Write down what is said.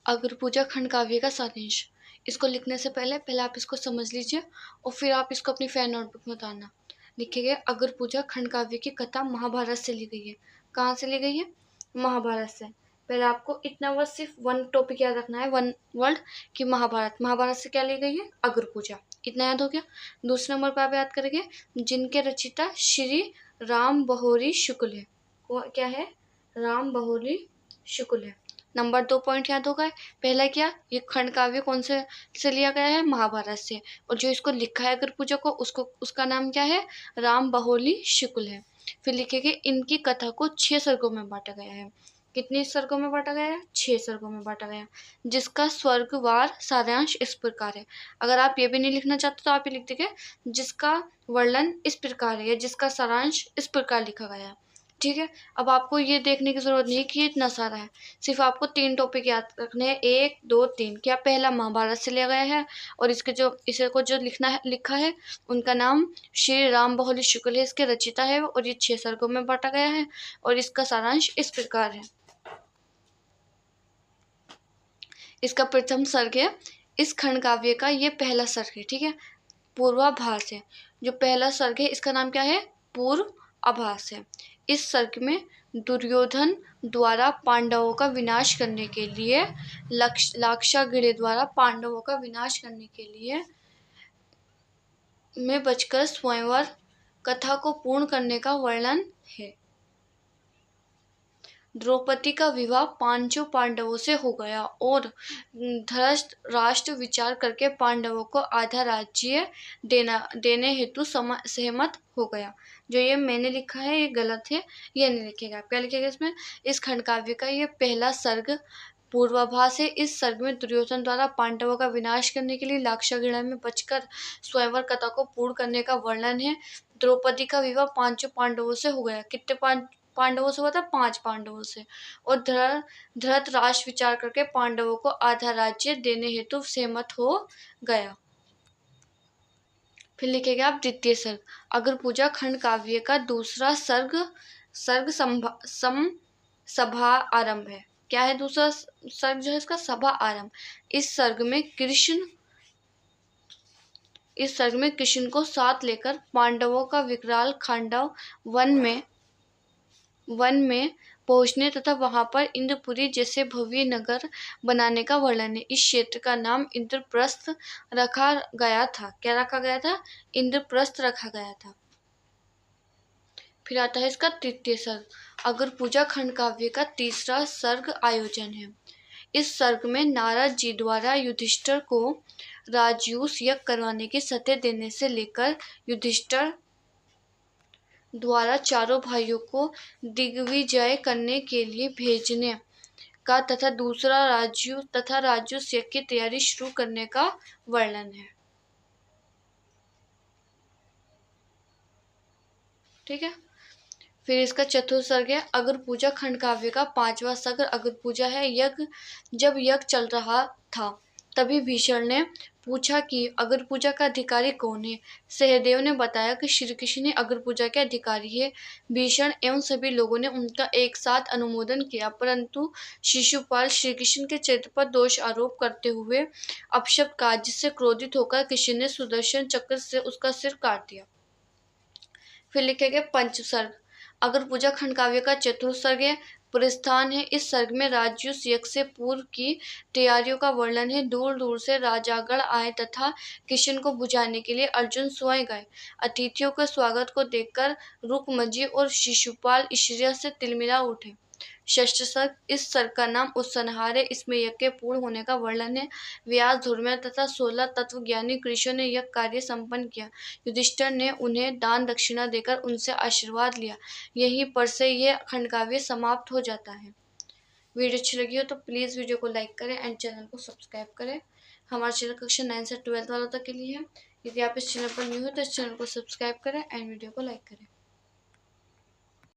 अगर पूजा खंड काव्य का सारांश। इसको लिखने से पहले आप इसको समझ लीजिए और फिर आप इसको अपनी फैन नोटबुक में उतारना। लिखेंगे अगर पूजा खंड काव्य की कथा महाभारत से ली गई है। कहाँ से ली गई है? महाभारत से। पहले आपको इतना वर्ड, सिर्फ वन टॉपिक याद रखना है, वन वर्ड कि महाभारत से क्या ली गई है? अगर पूजा। इतना याद हो गया। दूसरे नंबर पर आप याद करेंगे जिनके रचिता श्री राम बहोरी शुक्ल है। क्या है? राम बहोरी शुक्ल है। नंबर 2 पॉइंट याद होगा। पहला क्या? ये खंड काव्य कौन से लिया गया है? महाभारत से। और जो इसको लिखा है अगर पूजा को, उसका नाम क्या है? राम बहोली शुक्ल है। फिर लिखेंगे इनकी कथा को 6 सर्गों में बांटा गया है। कितने सर्गों में बांटा गया है? 6 सर्गों में बांटा गया, जिसका स्वर्गवार सारांश इस प्रकार है। अगर आप ये भी नहीं लिखना चाहते तो आप ये लिख देंगे जिसका वर्णन इस प्रकार है या जिसका सारांश इस प्रकार लिखा गया है। ठीक है। अब आपको ये देखने की जरूरत नहीं है कि ये इतना सारा है, सिर्फ आपको 3 टॉपिक याद रखने हैं, 1 2 3। क्या? पहला महाभारत से लिया गया है और इसे को जो लिखा है उनका नाम श्री राम बहोली शुक्ल है, इसके रचिता है और ये 6 सर्गों में बांटा गया है और इसका सारांश इस प्रकार है। इसका प्रथम सर्ग है। इस खंड काव्य का ये पहला सर्ग है। ठीक है। पूर्वाभास है। जो पहला सर्ग है इसका नाम क्या है? पूर्व आभास है। इस सर्ग में दुर्योधन द्वारा पांडवों का विनाश करने के लिए लाक्षागृह द्वारा पांडवों का विनाश करने के लिए में बचकर स्वयंवर कथा को पूर्ण करने का वर्णन है। द्रौपदी का विवाह 5 पांडवों से हो गया और धृतराष्ट्र विचार करके पांडवों को आधा राज्य देने हेतु सहमत हो गया। जो ये मैंने लिखा है ये गलत है, ये नहीं लिखेगा। क्या लिखेगा इसमें? इस खंड काव्य का ये पहला सर्ग पूर्वाभास है। इस सर्ग में दुर्योधन द्वारा पांडवों का विनाश करने के लिए लाक्षागृह में बचकर स्वयंवर कथा को पूर्ण करने का वर्णन है। द्रौपदी का विवाह 5 पांडवों से हो गया। कितने पांडवों से हुआ था? 5 पांडवों से। और धृतराष्ट्र विचार करके पांडवों को आधा राज्य देने हेतु सहमत हो गया। फिर लिखेगा आप द्वितीय सर्ग। अगर पूजा खंड काव्य का दूसरा सर्ग सभा आरंभ है। क्या है दूसरा सर्ग जो है इसका? सभा आरंभ। इस सर्ग में कृष्ण को साथ लेकर पांडवों का विकराल खांडव वन में पहुंचने तथा वहां पर इंद्रपुरी जैसे भव्य नगर बनाने का वर्णन है। इस क्षेत्र का नाम इंद्रप्रस्थ रखा गया था। क्या रखा गया था? इंद्रप्रस्थ रखा गया था। फिर आता है इसका तृतीय सर्ग। अगर पूजा खंड काव्य का तीसरा सर्ग आयोजन है। इस सर्ग में नारद जी द्वारा युधिष्ठिर को राजसूय यज्ञ करवाने की सत्य देने से लेकर युधिष्ठिर द्वारा चारों भाइयों को दिग्विजय करने के लिए भेजने का तथा दूसरा राजसूय यज्ञ की तैयारी शुरू करने का वर्णन है। ठीक है। फिर इसका चतुर्थ सर्ग है। अगर पूजा खंड काव्य का 5वां सर्ग अगर पूजा है। जब यज्ञ चल रहा था तभी भीष्म ने पूछा कि अगर पूजा का अधिकारी कौन है। सहदेव ने बताया कि श्री कृष्ण ही अगर पूजा के अधिकारी है। भीष्म एवं सभी लोगों ने उनका एक साथ अनुमोदन किया, परंतु शिशुपाल श्री कृष्ण के चरित्र पर दोष आरोप करते हुए अपशब्द कहा, जिससे क्रोधित होकर कृष्ण ने सुदर्शन चक्र से उसका सिर काट दिया। फिर लिखेंगे पंच सर्ग। अगर पूजा खंड काव्य का चतुर्थ सर्ग है। प्रस्थान है। इस सर्ग में राजसूय यज्ञ से पूर्व की तैयारियों का वर्णन है। दूर दूर से राजागण आए तथा कृष्ण को बुझाने के लिए अर्जुन स्वयं गए। अतिथियों के स्वागत को देखकर रुक्मजी और शिशुपाल ईश्वरिया से तिलमिला उठे। षष्ठ सर्ग। इस सर्ग का नाम उपसंहार है। इसमें यज्ञ के पूर्ण होने का वर्णन है। व्यास, धर्मराज तथा 16 तत्वज्ञानी ऋषियों ने यज्ञ कार्य संपन्न किया। युधिष्ठिर ने उन्हें दान दक्षिणा देकर उनसे आशीर्वाद लिया। यहीं पर से यह खंड काव्य समाप्त हो जाता है। वीडियो अच्छी लगी हो तो प्लीज़ वीडियो को लाइक करें एंड चैनल को सब्सक्राइब करें। हमारा चैनल कक्षा 9 से 12 वालों तक के लिए है। यदि आप इस चैनल पर न्यू हो तो इस चैनल को सब्सक्राइब करें एंड वीडियो को लाइक करें।